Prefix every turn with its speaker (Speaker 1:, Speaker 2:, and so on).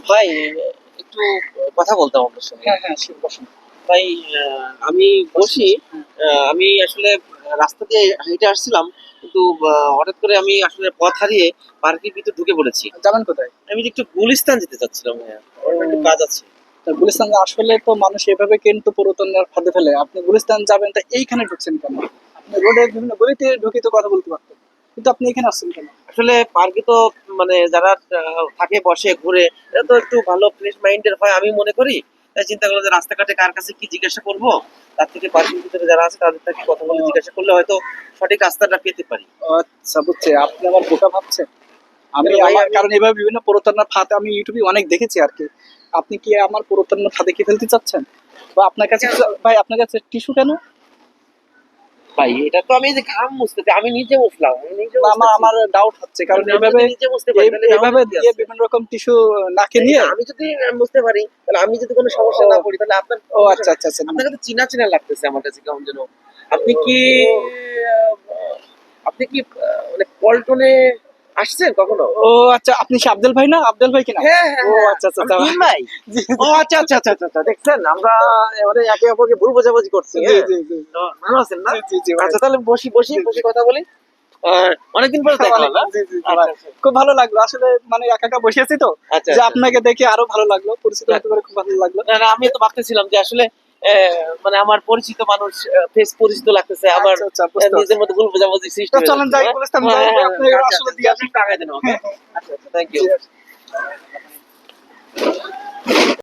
Speaker 1: ভাই একটু কথা বলতাম আপনার সঙ্গে।
Speaker 2: হ্যাঁ, হ্যাঁ, শিওর বসুন।
Speaker 1: ভাই আমি
Speaker 2: বসুন,
Speaker 1: বসি।
Speaker 2: বসুন। হ্যাঁ।
Speaker 1: আমি আসলে রাস্তা দিয়ে হেঁটে আসছিলাম, কিন্তু হঠাৎ করে আমি আসলে পথ হারিয়ে পার্কের ভিতর ঢুকে পড়েছি।
Speaker 2: যাবেন কোথায়?
Speaker 1: আমি একটু গুলিস্তান যেতে চাচ্ছিলাম ভাইয়া, আমার একটু কাজ আছে।
Speaker 2: তা গুলিস্তান আসলে তো মানুষ এভাবে কিন্তু প্ররোচনার ফাঁদে ফেলে। আপনি গুলিস্তান যাবেন তা এইখানে ঢুকছেন কেন? আপনি রোডের বিভিন্ন গলিতে ঢুকে তো কথা বলতে পারতেন। কিন্তু আপনি এখানে আসছেন কেন?
Speaker 1: আসলে পার্কে তো মানে যারা থাকে বসে ঘুরে, এরা তো একটু ভালো ফ্রেশ মাইন্ডের হয় আমি মনে করি। তাই চিন্তা করলাম যে রাস্তাঘাটে কার কাছে কি জিজ্ঞাসা করব, তার থেকে পার্কের ভিতরে যারা আছে তাদের থেকে কথা বলে
Speaker 2: ও
Speaker 1: জিজ্ঞাসা করলে হয়তো সঠিক রাস্তাটা পেতে পারি।
Speaker 2: আচ্ছা, বুঝছি। আপনি আমার বোকা ভাবছেন? আমি
Speaker 1: কেন ভাই?
Speaker 2: আমার
Speaker 1: আমি
Speaker 2: কারণ এভাবে বিভিন্ন প্রতারণার ফাঁদ আমি ইউটিউবে অনেক দেখেছি আরকি। আপনি কি আমার প্রতারণার ফাঁদে কি ফেলতে চাচ্ছেন? বা আপনার কাছে ভাই আপনার কাছে টিস্যু কেন?
Speaker 1: ভাই এটা তো আমি এই যে ঘাম মুছতেছি, আমি নিজে মুছলাম, আমি নিজে
Speaker 2: না, আমার
Speaker 1: মুছতেছি।
Speaker 2: আমার ডাউট হচ্ছে কারণ
Speaker 1: আমি
Speaker 2: এভাবে
Speaker 1: যদি নিজে মুছতে পারি তাহলে
Speaker 2: এভাবে
Speaker 1: ডাউটের কি
Speaker 2: দিয়ে
Speaker 1: আছে?
Speaker 2: বিভিন্ন রকম টিস্যু নাকে নিয়ে।
Speaker 1: না, আমি যদি মুছতে পারি তাহলে আমি যদি কোনো সমস্যা
Speaker 2: ও
Speaker 1: না পড়ি তাহলে আপনার
Speaker 2: ও
Speaker 1: সমস্যা।
Speaker 2: আচ্ছা, আচ্ছা, আচ্ছা।
Speaker 1: আপনার কাছে চিনা চিনা লাগতেছে আমার কাছে কেমন যেন। আপনি কি আহ, আপনি কি মানে পল্টনে আসছেন কখনো?
Speaker 2: ও আচ্ছা, আপনি কি আব্দুল ভাই না? আব্দুল ভাই কিনা?
Speaker 1: হ্যাঁ হ্যাঁ
Speaker 2: ও
Speaker 1: হ্যাঁ,
Speaker 2: আচ্ছা, আচ্ছা,
Speaker 1: আমি
Speaker 2: আচ্ছা।
Speaker 1: তুহিন ভাই।
Speaker 2: জি,
Speaker 1: ও আচ্ছা আচ্ছা আচ্ছা আচ্ছা আচ্ছা, দেখছেন আমরা এবারে একে অপরকে ভুল বোঝাবুঝি করছি।
Speaker 2: জি,
Speaker 1: হ্যাঁ,
Speaker 2: জি, জি,
Speaker 1: তো ভালো আছেন না?
Speaker 2: জি, জি, জি, ভাই।
Speaker 1: আচ্ছা তাহলে বসি বসি
Speaker 2: জি,
Speaker 1: বসে
Speaker 2: জি।
Speaker 1: কথা বলি। অনেকদিন পরে দেখা
Speaker 2: অনেক
Speaker 1: হলো।
Speaker 2: জি, জি, জি,
Speaker 1: আচ্ছা
Speaker 2: ভাই।
Speaker 1: আচ্ছা
Speaker 2: খুব ভালো লাগলো। আসলে মানে একা, একা বসে আছি তো।
Speaker 1: আচ্ছা
Speaker 2: যে
Speaker 1: আচ্ছা।
Speaker 2: আপনাকে দেখে আরো ভালো লাগলো। পরিচিত
Speaker 1: যাক,
Speaker 2: হতে পেরে খুব ভালো লাগলো।
Speaker 1: না না, আমি তো ভাবতেছিলাম যে আসলে মানে আমার পরিচিত মানুষ, ফেস পরিচিত লাগতেছে, আবার
Speaker 2: আচ্ছা, আচ্ছা, বুঝতে পারছি।
Speaker 1: নিজের মধ্যে ভুল বোঝাবুঝি সৃষ্টি
Speaker 2: তো
Speaker 1: হয়ে
Speaker 2: চলেন
Speaker 1: যাচ্ছে।
Speaker 2: যাই
Speaker 1: হ্যাঁ
Speaker 2: গুলিস্তান
Speaker 1: হ্যাঁ
Speaker 2: যাই।
Speaker 1: হ্যাঁ,
Speaker 2: আপনি
Speaker 1: হ্যাঁ, আচ্ছা
Speaker 2: আসলে
Speaker 1: আচ্ছা,
Speaker 2: দিয়ে
Speaker 1: আপনি
Speaker 2: আসেন।
Speaker 1: টাকা দেন ওকে।
Speaker 2: হ্যাঁ, হ্যাঁ।
Speaker 1: আচ্ছা আচ্ছা, থ্যাংক ইউ।
Speaker 2: জি।